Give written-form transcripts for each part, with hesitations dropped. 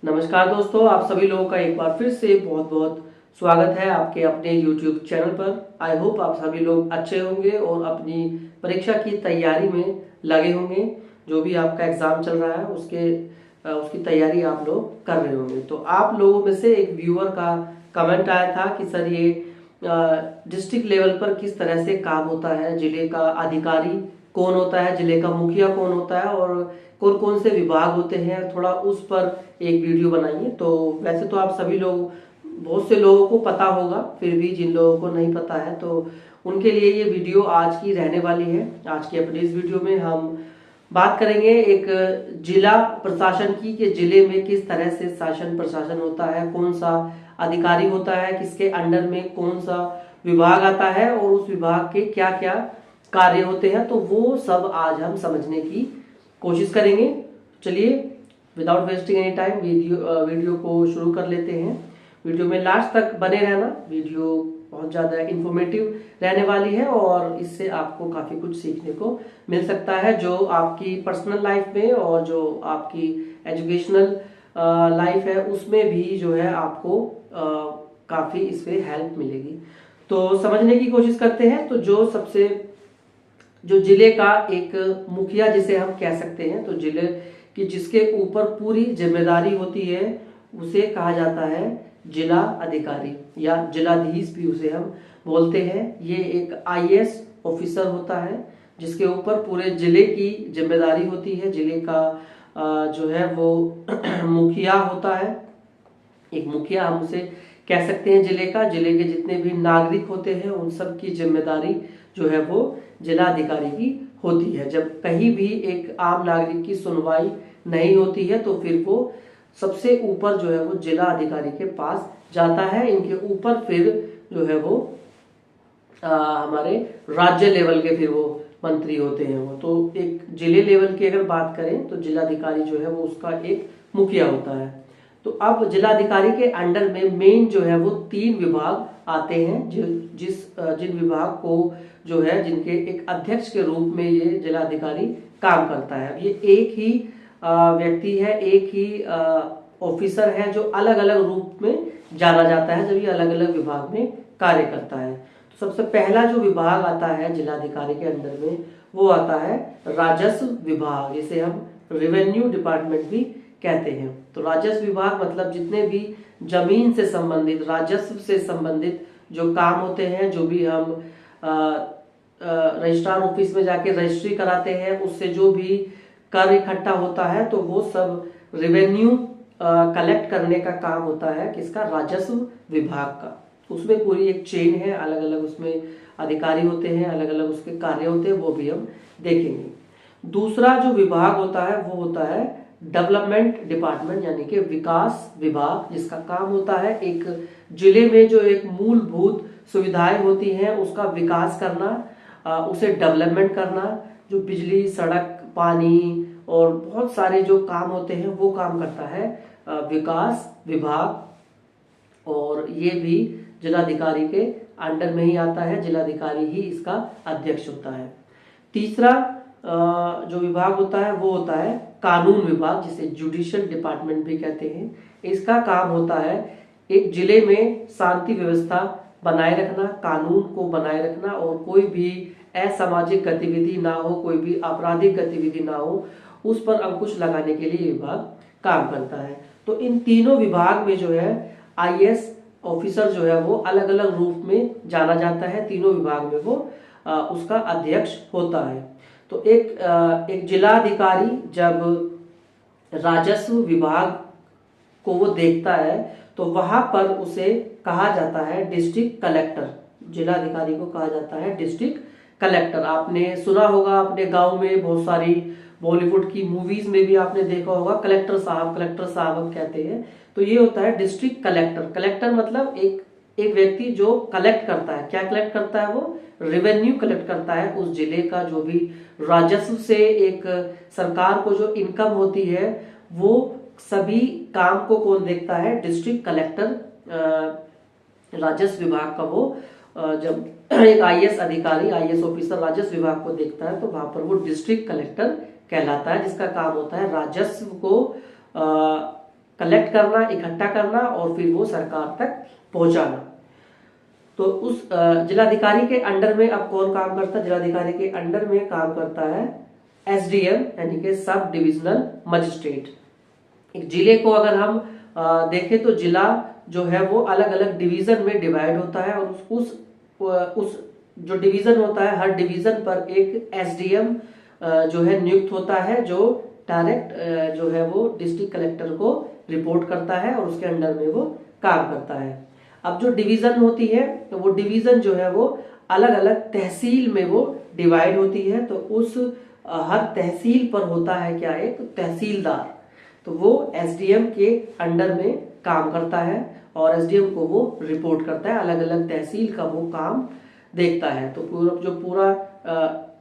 नमस्कार दोस्तों, आप सभी लोगों का एक बार फिर से बहुत बहुत स्वागत है आपके अपने YouTube चैनल पर। आई होप आप सभी लोग अच्छे होंगे और अपनी परीक्षा की तैयारी में लगे होंगे। जो भी आपका एग्जाम चल रहा है उसकी तैयारी आप लोग कर रहे होंगे। तो आप लोगों में से एक व्यूअर का कमेंट आया था कि सर ये डिस्ट्रिक्ट लेवल पर किस तरह से काम होता है, जिले का अधिकारी कौन होता है, जिले का मुखिया कौन होता है और कौन कौन से विभाग होते हैं, थोड़ा उस पर एक वीडियो बनाइए। तो वैसे तो आप सभी लोग, बहुत से लोगों को पता होगा, फिर भी जिन लोगों को नहीं पता है तो उनके लिए ये वीडियो आज की रहने वाली है। आज की अपनी इस वीडियो में हम बात करेंगे एक जिला प्रशासन की, कि जिले में किस तरह से शासन प्रशासन होता है, कौन सा अधिकारी होता है, किसके अंडर में कौन सा विभाग आता है और उस विभाग के क्या क्या कार्य होते हैं। तो वो सब आज हम समझने की कोशिश करेंगे। चलिए without wasting any time video को शुरू कर लेते हैं। वीडियो में लास्ट तक बने रहना, वीडियो बहुत ज़्यादा इंफॉर्मेटिव रहने वाली है और इससे आपको काफ़ी कुछ सीखने को मिल सकता है, जो आपकी पर्सनल लाइफ में और जो आपकी एजुकेशनल लाइफ है उसमें भी जो है आपको काफ़ी इससे हेल्प मिलेगी। तो समझने की कोशिश करते हैं। तो जो जिले का एक मुखिया जिसे हम कह सकते हैं, तो जिले की जिसके ऊपर पूरी जिम्मेदारी होती है उसे कहा जाता है जिला अधिकारी या जिलाधीश भी उसे हम बोलते हैं। ये एक आईएएस ऑफिसर होता है जिसके ऊपर पूरे जिले की जिम्मेदारी होती है। जिले का जो है वो मुखिया होता है। एक मुखिया हम उसे कह सकते हैं जिले का। जिले के जितने भी नागरिक होते हैं उन सब की जिम्मेदारी जो है वो जिला अधिकारी की होती है। जब कहीं भी एक आम नागरिक की सुनवाई नहीं होती है तो फिर वो सबसे ऊपर जो है वो जिला अधिकारी के पास जाता है। इनके ऊपर फिर जो है वो हमारे राज्य लेवल के फिर वो मंत्री होते हैं। वो तो एक जिले लेवल की अगर बात करें तो जिलाधिकारी जो है वो उसका एक मुखिया होता है। तो अब जिलाधिकारी के अंडर में मेन जो है वो 3 विभाग आते हैं, जिन विभाग को जो है जिनके एक अध्यक्ष के रूप में ये जिलाधिकारी काम करता है। ये एक ही व्यक्ति है, एक ही ऑफिसर है जो अलग अलग रूप में जाना जाता है जब ये अलग अलग विभाग में कार्य करता है। तो सबसे पहला जो विभाग आता है जिलाधिकारी के अंदर में वो आता है राजस्व विभाग, जिसे हम रेवेन्यू डिपार्टमेंट भी कहते हैं। तो राजस्व विभाग मतलब जितने भी जमीन से संबंधित, राजस्व से संबंधित जो काम होते हैं, जो भी हम रजिस्ट्रार ऑफिस में जाके रजिस्ट्री कराते हैं, उससे जो भी कर इकट्ठा होता है तो वो सब रेवेन्यू कलेक्ट करने का काम होता है किसका, राजस्व विभाग का। उसमें पूरी एक चेन है, अलग अलग उसमें अधिकारी होते हैं, अलग अलग उसके कार्य होते हैं, वो भी हम देखेंगे। दूसरा जो विभाग होता है वो होता है डेवलपमेंट डिपार्टमेंट, यानी कि विकास विभाग, जिसका काम होता है एक जिले में जो एक मूलभूत सुविधाएं होती हैं उसका विकास करना, उसे डेवलपमेंट करना। जो बिजली, सड़क, पानी और बहुत सारे जो काम होते हैं वो काम करता है विकास विभाग। और ये भी जिलाधिकारी के अंडर में ही आता है, जिलाधिकारी ही इसका अध्यक्ष होता है। तीसरा जो विभाग होता है वो होता है कानून विभाग, जिसे जुडिशियल डिपार्टमेंट भी कहते हैं। इसका काम होता है एक जिले में शांति व्यवस्था बनाए रखना, कानून को बनाए रखना और कोई भी असामाजिक गतिविधि ना हो, कोई भी आपराधिक गतिविधि ना हो, उस पर अंकुश लगाने के लिए विभाग काम करता है। तो इन तीनों विभाग में जो है आईएएस ऑफिसर जो है वो अलग अलग रूप में जाना जाता है। तीनों विभाग में वो उसका अध्यक्ष होता है। तो एक जिलाधिकारी जब राजस्व विभाग को वो देखता है तो वहां पर उसे कहा जाता है डिस्ट्रिक्ट कलेक्टर। जिलाधिकारी को कहा जाता है डिस्ट्रिक्ट कलेक्टर। आपने सुना होगा, अपने गांव में बहुत सारी बॉलीवुड की मूवीज में भी आपने देखा होगा, कलेक्टर साहब हम कहते हैं। तो ये होता है डिस्ट्रिक्ट कलेक्टर। कलेक्टर मतलब एक व्यक्ति जो कलेक्ट करता है। क्या कलेक्ट करता है वो? रेवेन्यू कलेक्ट करता है। उस जिले का जो भी राजस्व से एक सरकार को जो इनकम होती है वो सभी काम को कौन देखता है? डिस्ट्रिक्ट कलेक्टर राजस्व विभाग का वो जब एक आईएएस अधिकारी, आईएएस ऑफिसर राजस्व विभाग को देखता है तो वहां पर वो डिस्ट्रिक्ट कलेक्टर कहलाता है, जिसका काम होता है राजस्व को कलेक्ट करना, इकट्ठा करना और फिर वो सरकार तक पहुंचाना। तो उस जिलाधिकारी के अंडर में अब कौन काम करता है? जिलाधिकारी के अंडर में काम करता है एसडीएम, यानी कि सब डिविजनल मजिस्ट्रेट। एक जिले को अगर हम देखें तो जिला जो है वो अलग अलग डिवीजन में डिवाइड होता है, और उस जो डिवीजन होता है, हर डिवीजन पर एक एसडीएम जो है नियुक्त होता है, जो डायरेक्ट जो है वो डिस्ट्रिक्ट कलेक्टर को रिपोर्ट करता है और उसके अंडर में वो काम करता है। अब जो डिवीजन होती है तो वो डिवीजन जो है वो अलग अलग तहसील में वो डिवाइड होती है। तो उस हर तहसील पर होता है क्या, एक तहसीलदार। तो वो एसडीएम के अंडर में काम करता है और एसडीएम को वो रिपोर्ट करता है, अलग अलग तहसील का वो काम देखता है। तो पूरा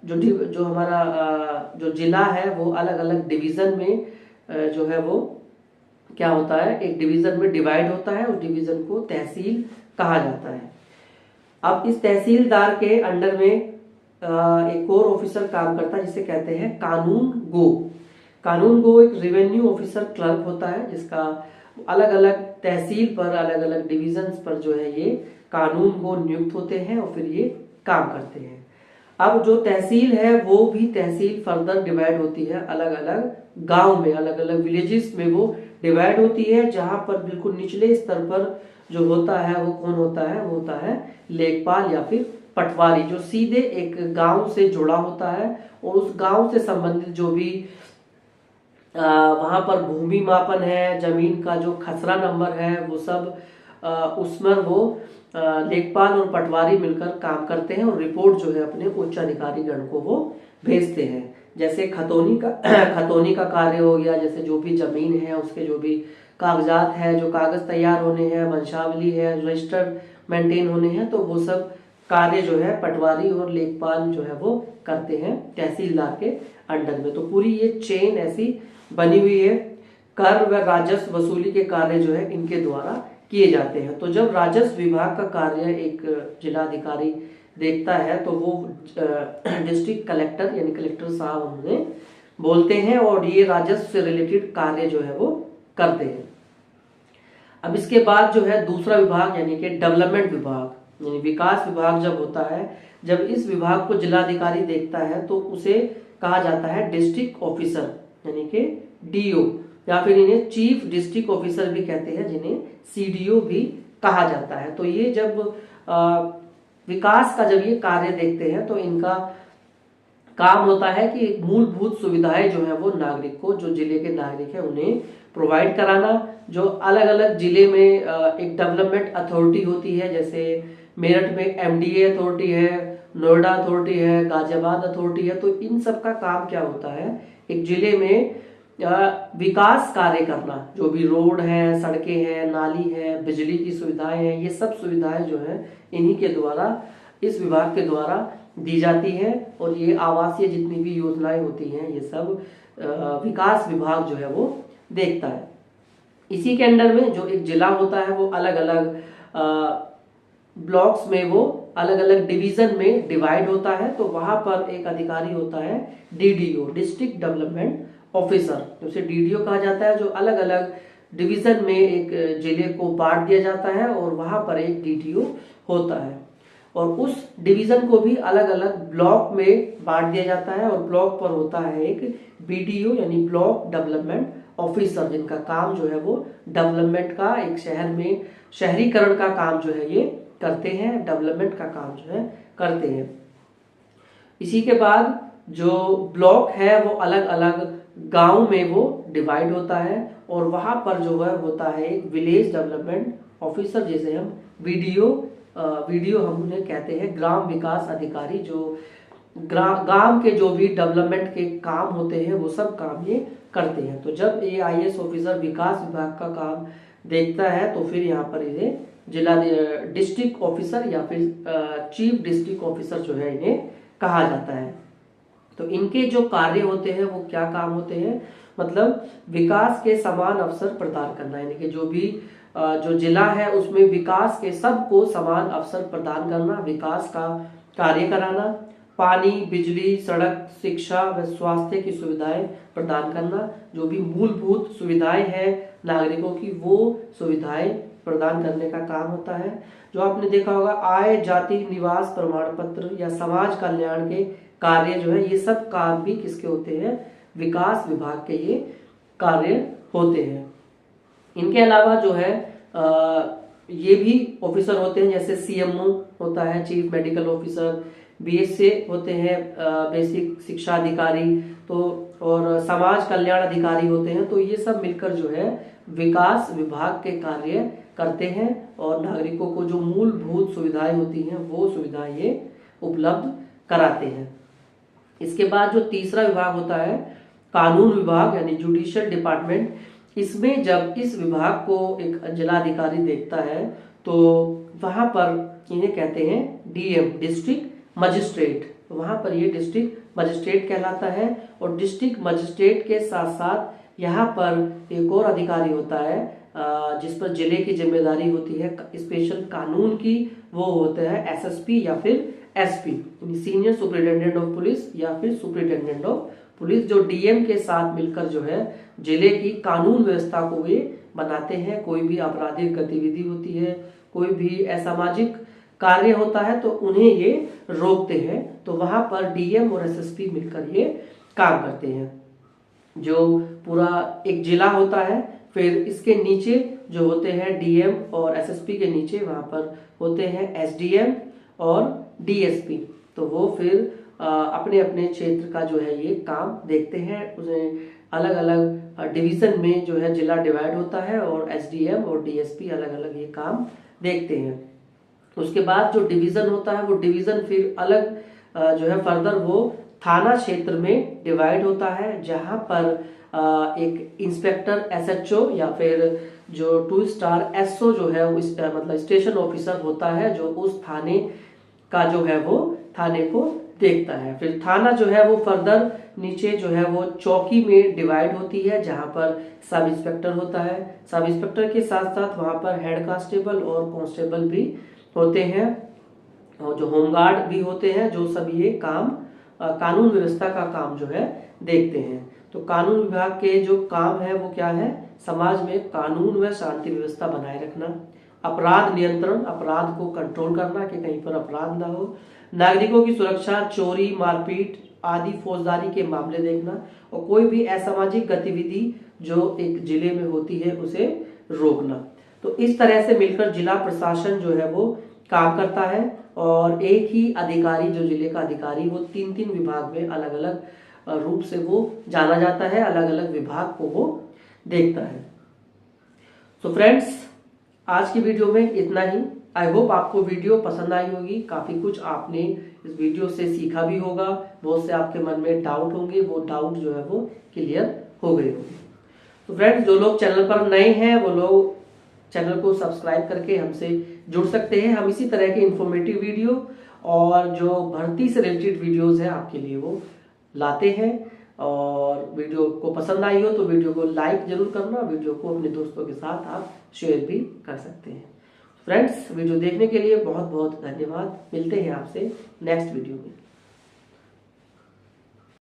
जो हमारा जो जिला है वो अलग अलग डिवीजन में जो है वो क्या होता है, एक डिवीजन में डिवाइड होता है, उस डिवीजन को तहसील कहा जाता है। अब इस तहसीलदार के अंडर में एक और ऑफिसर काम करता है जिसे कहते हैं कानून गो। कानून गो एक रेवेन्यू ऑफिसर क्लर्क होता है, जिसका अलग अलग तहसील पर, अलग अलग डिविजन्स पर जो है ये कानून गो नियुक्त होते हैं और फिर ये काम करते हैं। अब जो तहसील है वो भी तहसील फर्दर डिवाइड होती है, अलग अलग गांव में, अलग अलग विलेजेस में वो डिवाइड होती है, जहां पर बिल्कुल निचले स्तर पर जो होता है वो कौन होता है, वो होता है लेखपाल या फिर पटवारी, जो सीधे एक गांव से जुड़ा होता है और उस गांव से संबंधित जो भी वहां पर भूमि मापन है, जमीन का जो खसरा नंबर है, वो सब उसमें वो लेखपाल और पटवारी मिलकर काम करते हैं और रिपोर्ट जो है अपने उच्च अधिकारी गण को वो भेजते हैं। जैसे खतौनी का कार्य हो गया, जैसे जो भी जमीन है उसके जो भी कागजात है, जो कागज तैयार होने हैं, वंशावली है, रजिस्टर मेंटेन होने हैं, तो वो सब कार्य जो है पटवारी और लेखपाल जो है वो करते हैं तहसीलदार के अंडर में। तो पूरी ये चेन ऐसी बनी हुई है। कर व राजस्व वसूली के कार्य जो है इनके द्वारा किए जाते हैं। तो जब राजस्व विभाग का कार्य एक जिलाधिकारी देखता है तो वो डिस्ट्रिक्ट कलेक्टर यानी कलेक्टर साहब उन्हें बोलते हैं और ये राजस्व से रिलेटेड कार्य जो है वो करते हैं। अब इसके बाद जो है दूसरा विभाग यानी कि डेवलपमेंट विभाग यानी विकास विभाग जब होता है, जब इस विभाग को जिलाधिकारी देखता है तो उसे कहा जाता है डिस्ट्रिक्ट ऑफिसर यानी कि डीओ, या फिर इन्हें चीफ डिस्ट्रिक्ट ऑफिसर भी कहते हैं, जिन्हें सीडीओ भी कहा जाता है। तो ये जब विकास का जब ये कार्य देखते हैं तो इनका काम होता है कि मूलभूत सुविधाएं जो है वो नागरिक को, जो जिले के नागरिक है उन्हें प्रोवाइड कराना। जो अलग अलग जिले में एक डेवलपमेंट अथॉरिटी होती है, जैसे मेरठ में एमडीए अथॉरिटी है, नोएडा अथॉरिटी है, गाजियाबाद अथॉरिटी है, तो इन सब का काम क्या होता है, एक जिले में विकास कार्य करना। जो भी रोड है, सड़कें हैं, नाली है, बिजली की सुविधाएं हैं, ये सब सुविधाएं जो है इन्हीं के द्वारा, इस विभाग के द्वारा दी जाती है। और ये आवासीय जितनी भी योजनाएं होती हैं ये सब विकास विभाग जो है वो देखता है। इसी के अंडर में जो एक जिला होता है वो अलग अलग ब्लॉक्स में, वो अलग अलग डिवीजन में डिवाइड होता है। तो वहां पर एक अधिकारी होता है डीडीओ, डिस्ट्रिक्ट डेवलपमेंट ऑफिसर, उसे डीडीओ कहा जाता है, जो अलग अलग डिवीजन में एक जिले को बांट दिया जाता है और वहां पर एक डीडीओ होता है। और उस डिवीजन को भी अलग अलग ब्लॉक में बांट दिया जाता है और ब्लॉक पर होता है एक बीडीओ यानी ब्लॉक डेवलपमेंट ऑफिसर, जिनका काम जो है वो डेवलपमेंट का, एक शहर में शहरीकरण का काम जो है ये करते हैं, डेवलपमेंट का काम जो है करते हैं। इसी के बाद जो ब्लॉक है वो अलग अलग गांव में वो डिवाइड होता है और वहां पर जो है होता है एक विलेज डेवलपमेंट ऑफिसर, जिसे हम वीडियो हम उन्हें कहते हैं ग्राम विकास अधिकारी, जो गांव के जो भी डेवलपमेंट के काम होते हैं वो सब काम ये करते हैं। तो जब ये आईएएस ऑफिसर विकास विभाग का काम देखता है तो फिर यहाँ पर इन्हें जिला डिस्ट्रिक्ट ऑफिसर या फिर चीफ डिस्ट्रिक्ट ऑफिसर जो है इन्हें कहा जाता है। तो इनके जो कार्य होते हैं वो क्या काम होते हैं, मतलब विकास के समान अवसर प्रदान करना, यानी कि जो भी जो जिला है उसमें विकास के सबको समान अवसर प्रदान करना, विकास का कार्य कराना, पानी, बिजली, सड़क, शिक्षा व स्वास्थ्य की सुविधाएं प्रदान करना। जो भी मूलभूत सुविधाएं हैं नागरिकों की, वो सुविधाएं प्रदान करने का काम होता है। जो आपने देखा होगा आय, जाति, निवास प्रमाण पत्र या समाज कल्याण के कार्य जो है, ये सब काम भी किसके होते हैं? विकास विभाग के ये कार्य होते हैं। इनके अलावा जो है ये भी ऑफिसर होते हैं, जैसे सीएमओ होता है, चीफ मेडिकल ऑफिसर, बीएसए होते हैं, बेसिक शिक्षा अधिकारी, तो और समाज कल्याण अधिकारी होते हैं। तो ये सब मिलकर जो है विकास विभाग के कार्य करते हैं और नागरिकों को जो मूलभूत सुविधाएं होती हैं वो सुविधाएं ये उपलब्ध कराते हैं। इसके बाद जो तीसरा विभाग होता है कानून विभाग यानी जुडिशियल डिपार्टमेंट। इसमें जब इस विभाग को एक जिलाधिकारी देखता है तो वहां पर इन्हें कहते हैं डीएम, डिस्ट्रिक्ट मजिस्ट्रेट। वहां पर ये डिस्ट्रिक्ट मजिस्ट्रेट कहलाता है। और डिस्ट्रिक्ट मजिस्ट्रेट के साथ साथ यहाँ पर एक और अधिकारी होता है जिस पर जिले की जिम्मेदारी होती है स्पेशल कानून की, वो होता है एसएसपी या फिर SP, senior superintendent of police या फिर सुपरिटेंडेंट ऑफ पुलिस, जो डीएम के साथ मिलकर जो है जिले की कानून व्यवस्था को वे बनाते हैं। कोई भी आपराधिक गतिविधि होती है, कोई भी असामाजिक कार्य होता है तो उन्हें ये रोकते हैं। तो वहां पर डीएम और एसएसपी मिलकर ये काम करते हैं। जो पूरा एक जिला होता है, फिर इसके नीचे जो होते हैं डीएम और एसएसपी के नीचे वहां पर होते हैं एसडीएम और डीएसपी। तो वो फिर अपने अपने क्षेत्र का जो है ये काम देखते हैं। उन्हें अलग अलग डिवीजन में जो है जिला डिवाइड होता है और एसडीएम और डीएसपी अलग अलग ये काम देखते हैं। उसके बाद जो डिवीजन होता है वो डिवीजन फिर अलग जो है फर्दर वो थाना क्षेत्र में डिवाइड होता है, जहां पर एक इंस्पेक्टर एसएचओ या फिर जो 2 स्टार एसओ जो है मतलब स्टेशन ऑफिसर होता है, जो उस थाने का जो है वो थाने को देखता है। फिर थाना जो है वो फर्दर नीचे जो है वो चौकी में डिवाइड होती है, जहां पर सब इंस्पेक्टर होता है। सब इंस्पेक्टर के साथ साथ वहां पर हेड कांस्टेबल और कांस्टेबल भी होते हैं और जो होमगार्ड भी होते हैं, जो सब ये काम कानून व्यवस्था का काम जो है देखते हैं। तो कानून विभाग के जो काम है वो क्या है? समाज में कानून व शांति व्यवस्था बनाए रखना, अपराध नियंत्रण, अपराध को कंट्रोल करना कि कहीं पर अपराध ना हो, नागरिकों की सुरक्षा, चोरी, मारपीट आदि फौजदारी के मामले देखना और कोई भी असामाजिक गतिविधि जो एक जिले में होती है उसे रोकना। तो इस तरह से मिलकर जिला प्रशासन जो है वो काम करता है और एक ही अधिकारी जो जिले का अधिकारी वो 3-3 विभाग में अलग अलग रूप से वो जाना जाता है, अलग अलग विभाग को वो देखता है। तो फ्रेंड्स, आज की वीडियो में इतना ही। आई होप आपको वीडियो पसंद आई होगी, काफी कुछ आपने इस वीडियो से सीखा भी होगा, बहुत से आपके मन में डाउट होंगे, वो डाउट जो है वो क्लियर हो गए होंगे। तो फ्रेंड्स, जो लोग चैनल पर नए हैं वो लोग चैनल को सब्सक्राइब करके हमसे जुड़ सकते हैं। हम इसी तरह के इंफॉर्मेटिव वीडियो और जो भर्ती से रिलेटेड वीडियोस हैं आपके लिए वो लाते हैं। और वीडियो को पसंद आई हो तो वीडियो को लाइक जरूर करना, वीडियो को अपने दोस्तों के साथ आप शेयर भी कर सकते हैं। फ्रेंड्स, वीडियो देखने के लिए बहुत बहुत धन्यवाद। मिलते हैं आपसे नेक्स्ट वीडियो में।